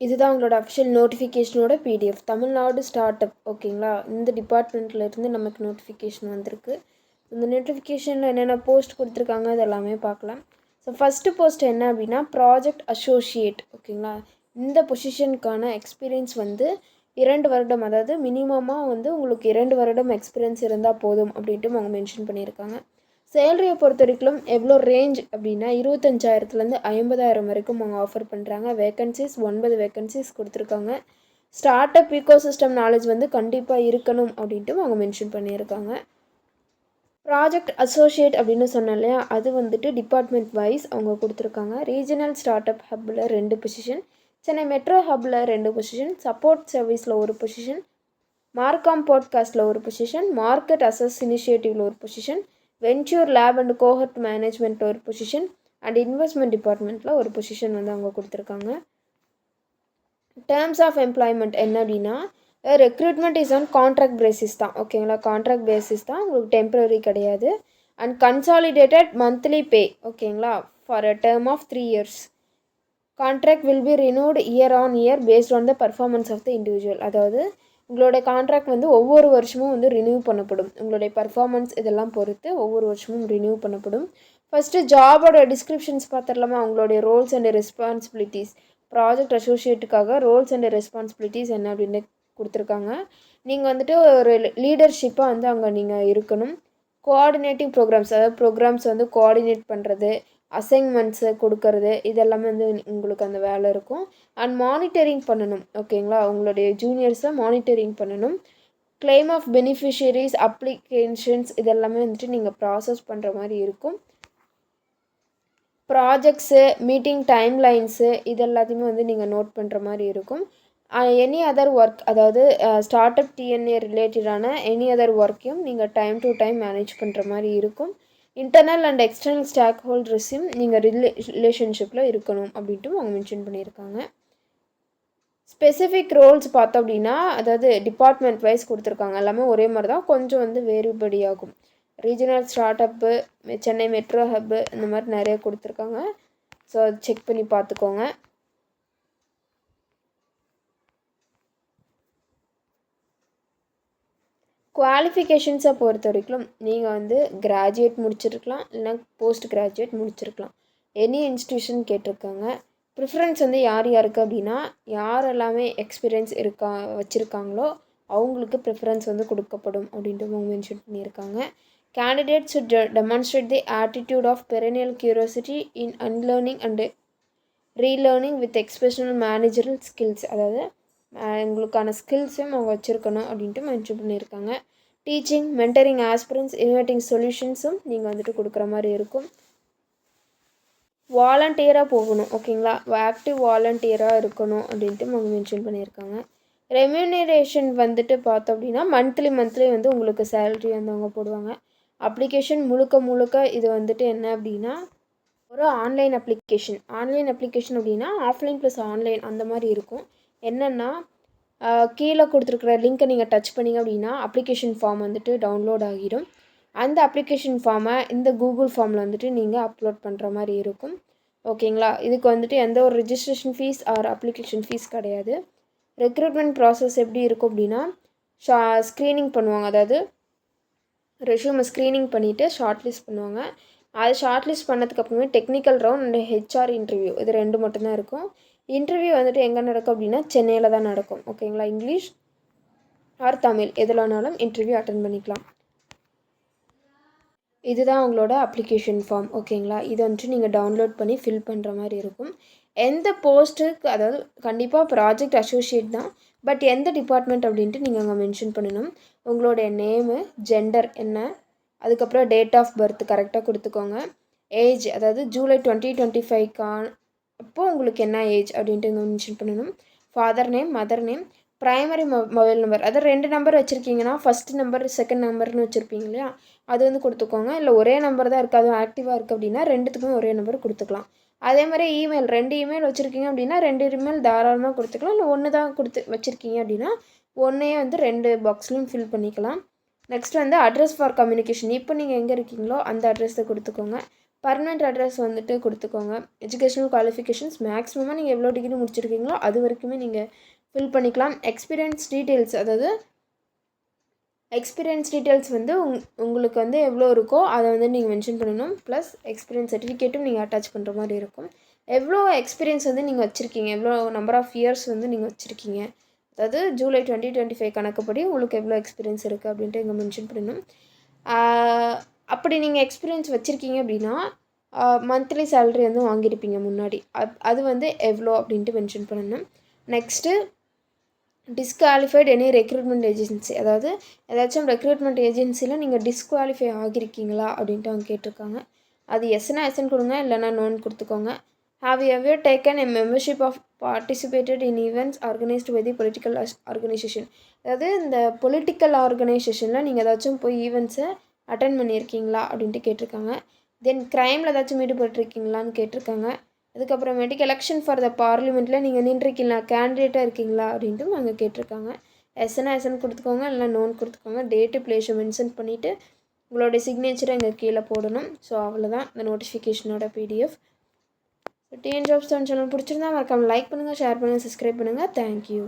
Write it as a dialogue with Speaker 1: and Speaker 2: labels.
Speaker 1: இதுதான் உங்களோட அஃபிஷியல் நோட்டிஃபிகேஷனோட பிடிஎஃப். தமிழ்நாடு ஸ்டார்ட் அப் ஓகேங்களா. இந்த டிபார்ட்மெண்ட்லேருந்து நமக்கு நோட்டிஃபிகேஷன் வந்திருக்கு. இந்த நோட்டிஃபிகேஷனில் என்னென்ன போஸ்ட் கொடுத்துருக்காங்க அது எல்லாமே பார்க்கலாம். ஸோ ஃபஸ்ட்டு போஸ்ட் என்ன அப்படின்னா ப்ராஜெக்ட் அசோசியேட் ஓகேங்களா. இந்த பொசிஷனுக்கான எக்ஸ்பீரியன்ஸ் வந்து 2 வருடம், அதாவது மினிமமாக வந்து உங்களுக்கு 2 வருடம் எக்ஸ்பீரியன்ஸ் இருந்தால் போதும் அப்படின்ட்டு அவங்க மென்ஷன் பண்ணியிருக்காங்க. சேலரியை பொறுத்த வரைக்கும் எவ்வளோ ரேஞ்ச் அப்படின்னா 25,000லேருந்து 50,000 வரைக்கும் அவங்க ஆஃபர் பண்ணுறாங்க. வேக்கன்சிஸ் 9 வேக்கன்சிஸ் கொடுத்துருக்காங்க. ஸ்டார்ட் அப் ஈகோசிஸ்டம் நாலேஜ் வந்து கண்டிப்பாக இருக்கணும் அப்படின்ட்டு அவங்க மென்ஷன் பண்ணியிருக்காங்க. ப்ராஜெக்ட் அசோசியேட் அப்படின்னு சொன்னேன் இல்லையா, அது வந்துட்டு டிபார்ட்மெண்ட் வைஸ் அவங்க கொடுத்துருக்காங்க. ரீஜனல் ஸ்டார்ட் அப் ஹப்பில் 2 பொசிஷன், சென்னை மெட்ரோ ஹப்பில் 2 பொசிஷன், சப்போர்ட் சர்வீஸில் 1 பொசிஷன், மார்க்காம் பாட்காஸ்ட்டில் 1 பொசிஷன், மார்க்கெட் அசஸ் இனிஷியேட்டிவில் 1 position, venture lab and cohort மேனேஜ்மெண்ட்டில் 1 பொசிஷன் அண்ட் இன்வெஸ்ட்மெண்ட் டிபார்ட்மெண்ட்டில் 1 பொசிஷன் வந்து அவங்க கொடுத்துருக்காங்க. டேர்ம்ஸ் ஆஃப் எம்ப்ளாய்மெண்ட் என்ன அப்படின்னா recruitment is on contract basis தான் ஓகேங்களா. கான்ட்ராக்ட் பேசிஸ் தான், உங்களுக்கு டெம்பரரி கிடையாது. அண்ட் கன்சாலிடேட்டட் மந்த்லி பே ஓகேங்களா for a term of 3 years. Contract will be renewed year on year based on the performance of the individual. அதாவது உங்களுடைய contract வந்து ஒவ்வொரு வருஷமும் வந்து ரினியூ பண்ணப்படும். உங்களுடைய பர்ஃபார்மன்ஸ் இதெல்லாம் பொறுத்து ஒவ்வொரு வருஷமும் ரினியூ பண்ணப்படும். ஃபஸ்ட்டு ஜாபோட டிஸ்கிரிப்ஷன்ஸ் பார்த்துடலாமா. உங்களுடைய ரோல்ஸ் அண்ட் ரெஸ்பான்சிபிலிட்டிஸ், ப்ராஜெக்ட் அசோசியேட்டுக்காக ரோல்ஸ் அண்ட் ரெஸ்பான்சிபிலிட்டிஸ் என்ன அப்படின்னு கொடுத்துருக்காங்க. நீங்கள் வந்துட்டு ஒரு லீடர்ஷிப்பாக வந்து அங்கே நீங்கள் இருக்கணும். கோஆர்டினேட்டிங் ப்ரோக்ராம்ஸ், அதாவது ப்ரோக்ராம்ஸ் வந்து கோஆர்டினேட் பண்ணுறது, அசைன்மெண்ட்ஸு கொடுக்கறது, இதெல்லாமே வந்து உங்களுக்கு அந்த வேலை இருக்கும். அண்ட் மானிட்டரிங் பண்ணணும் ஓகேங்களா. உங்களுடைய ஜூனியர்ஸை மானிட்டரிங் பண்ணணும். கிளைம் ஆஃப் பெனிஃபிஷியரிஸ், அப்ளிகேஷன்ஸ் இதெல்லாமே வந்துட்டு நீங்கள் ப்ராசஸ் பண்ணுற மாதிரி இருக்கும். ப்ராஜெக்ட்ஸு, மீட்டிங் டைம்லைன்ஸு இது எல்லாத்தையுமே வந்து நீங்கள் நோட் பண்ணுற மாதிரி இருக்கும். எனி அதர் ஒர்க், அதாவது ஸ்டார்ட் அப் டிஎன்ஏ ரிலேட்டடான எனி அதர் ஒர்க்கையும் நீங்கள் டைம் டு டைம் மேனேஜ் பண்ணுற மாதிரி இருக்கும். இன்டர்னல் அண்ட் எக்ஸ்டர்னல் ஸ்டாக் ஹோல்டர்ஸையும் நீங்கள் ரிலேஷன்ஷிப்பில் இருக்கணும் அப்படின்ட்டு அவங்க மென்ஷன் பண்ணியிருக்காங்க. ஸ்பெசிஃபிக் ரோல்ஸ் பார்த்தோம் அப்படின்னா, அதாவது டிபார்ட்மெண்ட் வைஸ் கொடுத்துருக்காங்க. எல்லாமே ஒரே மாதிரி தான், கொஞ்சம் வந்து வேறுபடி ஆகும். ரீஜனல் ஸ்டார்ட் அப்பு, சென்னை மெட்ரோ ஹப்பு இந்த மாதிரி நிறைய கொடுத்துருக்காங்க. ஸோ அது செக் பண்ணி பார்த்துக்கோங்க. குவாலிஃபிகேஷன்ஸை பொறுத்த வரைக்கும் நீங்கள் வந்து கிராஜுவேட் முடிச்சிருக்கலாம், இல்லைனா போஸ்ட் கிராஜுவேட் முடிச்சிருக்கலாம். எனி இன்ஸ்டியூஷன் கேட்டிருக்காங்க. ப்ரிஃபரன்ஸ் வந்து யார் யாருக்கு அப்படின்னா, யாரெல்லாமே எக்ஸ்பீரியன்ஸ் வச்சுருக்காங்களோ அவங்களுக்கு ப்ரிஃபரன்ஸ் வந்து கொடுக்கப்படும் அப்படின்ட்டு அவங்க மென்ஷன் பண்ணியிருக்காங்க. Candidates should demonstrate the attitude of perennial curiosity in unlearning and relearning with exceptional managerial skills. அதாவது உங்களுக்கான ஸ்கில்ஸையும் அவங்க வச்சுருக்கணும் அப்படின்ட்டு மென்ஷன் பண்ணியிருக்காங்க. டீச்சிங், மென்டரிங் ஆஸ்பிரன்ஸ், இனோவேட்டிங் சொல்யூஷன்ஸும் நீங்கள் வந்துட்டு கொடுக்குற மாதிரி இருக்கும். வாலண்டியராக போகணும் ஓகேங்களா. ஆக்டிவ் வாலண்டியராக இருக்கணும் அப்படின்ட்டு அவங்க மென்ஷன் பண்ணியிருக்காங்க. ரெம்யூனரேஷன் வந்துட்டு பார்த்தோம் அப்படின்னா மந்த்லி வந்து உங்களுக்கு சேலரி வந்து அவங்க போடுவாங்க. அப்ளிகேஷன் முழுக்க இது வந்துட்டு என்ன அப்படின்னா ஒரு ஆன்லைன் அப்ளிகேஷன் அப்படின்னா ஆஃப்லைன் ப்ளஸ் ஆன்லைன் அந்த மாதிரி இருக்கும். என்னென்னா கீழே கொடுத்துருக்குற லிங்க்கை நீங்கள் டச் பண்ணிங்க அப்படின்னா அப்ளிகேஷன் ஃபார்ம் வந்துட்டு டவுன்லோட் ஆகிடும். அந்த அப்ளிகேஷன் ஃபார்மை இந்த கூகுள் ஃபார்மில் வந்துட்டு நீங்கள் அப்லோட் பண்ணுற மாதிரி இருக்கும் ஓகேங்களா. இதுக்கு வந்துட்டு எந்த ஒரு registration fee or application fee கிடையாது. ரெக்ரூட்மெண்ட் ப்ராசஸ் எப்படி இருக்கும் அப்படின்னா ஸ்க்ரீனிங் பண்ணுவாங்க, அதாவது ரெஷ்யூமை ஸ்க்ரீனிங் பண்ணிவிட்டு ஷார்ட் லிஸ்ட் பண்ணுவாங்க. அது ஷார்ட் லிஸ்ட் பண்ணதுக்கப்புறமே technical round and HR interview, இது 2 மட்டும்தான் இருக்கும். இன்டர்வியூ வந்துட்டு எங்கே நடக்கும் அப்படின்னா சென்னையில் தான் நடக்கும் ஓகேங்களா. இங்கிலீஷ் ஆர் தமிழ் எதுலனாலும் இன்டர்வியூ அட்டன் பண்ணிக்கலாம். இதுதான் அவங்களோட அப்ளிகேஷன் ஃபார்ம் ஓகேங்களா. இதை வந்துட்டு நீங்கள் டவுன்லோட் பண்ணி ஃபில் பண்ணுற மாதிரி இருக்கும். எந்த போஸ்ட்டுக்கு, அதாவது கண்டிப்பாக ப்ராஜெக்ட் அசோசியேட் தான், பட் எந்த டிபார்ட்மெண்ட் அப்படின்ட்டு நீங்கள் அங்கே மென்ஷன் பண்ணணும். உங்களுடைய நேமு, ஜெண்டர் என்ன, அதுக்கப்புறம் டேட் ஆஃப் பர்த் கரெக்டாக கொடுத்துக்கோங்க. ஏஜ், அதாவது ஜூலை 2025 அப்போது உங்களுக்கு என்ன ஏஜ் அப்படின்ட்டு இங்கே மென்ஷன் பண்ணணும். Father name, mother name, primary mobile number, அதாவது 2 நம்பர் வச்சுருக்கீங்கன்னா ஃபஸ்ட் நம்பர் செகண்ட் நம்பர்னு வச்சுருப்பீங்க இல்லையா, அது வந்து கொடுத்துக்கோங்க. இல்லை ஒரே நம்பர் தான் இருக்குது, அதுவும் ஆக்டிவாக இருக்குது அப்படின்னா 2த்துக்குமே ஒரே நம்பர் கொடுத்துக்கலாம். அதே மாதிரி இமெயில், 2 இமெயில் வச்சுருக்கீங்க அப்படின்னா 2 இமெயில் தாராளமாக கொடுத்துக்கலாம். இல்லை 1 தான் வச்சுருக்கீங்க அப்படின்னா 1 வந்து 2 பாக்ஸ்லையும் ஃபில் பண்ணிக்கலாம். நெக்ஸ்ட் வந்து அட்ரஸ் ஃபார் கம்யூனிகேஷன், இப்போ நீங்கள் எங்கே இருக்கீங்களோ அந்த அட்ரஸை கொடுத்துக்கோங்க. பர்மனெண்ட் அட்ரஸ் வந்துட்டு கொடுத்துக்கோங்க. எஜுகேஷனல் குவாலிஃபிகேஷன்ஸ் மேக்ஸிமமாக நீங்கள் எவ்வளோ டிகிரி முடிச்சிருக்கீங்களோ அது வரைக்குமே நீங்கள் ஃபில் பண்ணிக்கலாம். எக்ஸ்பீரியன்ஸ் டீட்டெயில்ஸ், அதாவது எக்ஸ்பீரியன்ஸ் டீட்டெயில்ஸ் வந்து உங்களுக்கு வந்து எவ்வளோ இருக்கோ அதை வந்து நீங்கள் மென்ஷன் பண்ணணும். ப்ளஸ் எக்ஸ்பீரியன்ஸ் சர்டிஃபிகேட்டும் நீங்கள் அட்டாச் பண்ணுற மாதிரி இருக்கும். எவ்வளோ எக்ஸ்பீரியன்ஸ் வந்து நீங்கள் வச்சுருக்கீங்க, எவ்வளோ நம்பர் ஆஃப் இயர்ஸ் வந்து நீங்கள் வச்சுருக்கீங்க, அதாவது ஜூலை 2025 கணக்குப்படி உங்களுக்கு எவ்வளோ எக்ஸ்பீரியன்ஸ் இருக்குது அப்படின்ட்டு இங்கே மென்ஷன் பண்ணணும். அப்படி நீங்கள் எக்ஸ்பீரியன்ஸ் வச்சுருக்கீங்க அப்படின்னா மந்த்லி சேலரி வந்து வாங்கியிருப்பீங்க முன்னாடி, அது வந்து எவ்வளோ அப்படின்ட்டு மென்ஷன் பண்ணணும். Next disqualified any recruitment agency, அதாவது ஏதாச்சும் ரெக்ரூட்மெண்ட் ஏஜென்சியில் நீங்கள் டிஸ்குவாலிஃபை ஆகியிருக்கீங்களா அப்படின்ட்டு அவங்க கேட்டிருக்காங்க. அது எஸ்னா எஸ்ன்னு கொடுங்க, இல்லைனா நோன்னு கொடுத்துக்கோங்க. Have you ever taken a membership of participated in events organised by the political organisation, அதாவது இந்த பொலிட்டிக்கல் ஆர்கனைசேஷனில் நீங்கள் ஏதாச்சும் போய் ஈவெண்ட்ஸை அட்டன் பண்ணியிருக்கீங்களா அப்படின்ட்டு கேட்டிருக்காங்க. தென் க்ரைமில் ஏதாச்சும் ஈடுபட்டிருக்கீங்களான்னு கேட்டிருக்காங்க. அதுக்கப்புறமேட்டுக்கு எலெக்ஷன் ஃபார் த பார்லிமெண்ட்டில் நீங்கள் நின்றுருக்கீங்களா, கேண்டிடேட்டாக இருக்கீங்களா அப்படின்ட்டு அங்கே கேட்டிருக்காங்க. எஸ்னா எஸ்ன்னு கொடுத்துக்கோங்க, இல்லை நோன் கொடுத்துக்கோங்க. டேட்டு பிளேஸை மென்ஷன் பண்ணிவிட்டு உங்களோட சிக்னேச்சரை இங்கே கீழே போடணும். ஸோ அவ்வளோதான் இந்த நோட்டிஃபிகேஷனோட பிடிஎஃப். டிஎன் ஜாப்ஸ் சேனல் பிடிச்சிருந்தா மறக்காமல் லைக் பண்ணுங்கள், ஷேர் பண்ணுங்கள், சப்ஸ்கிரைப் பண்ணுங்கள். தேங்க்யூ.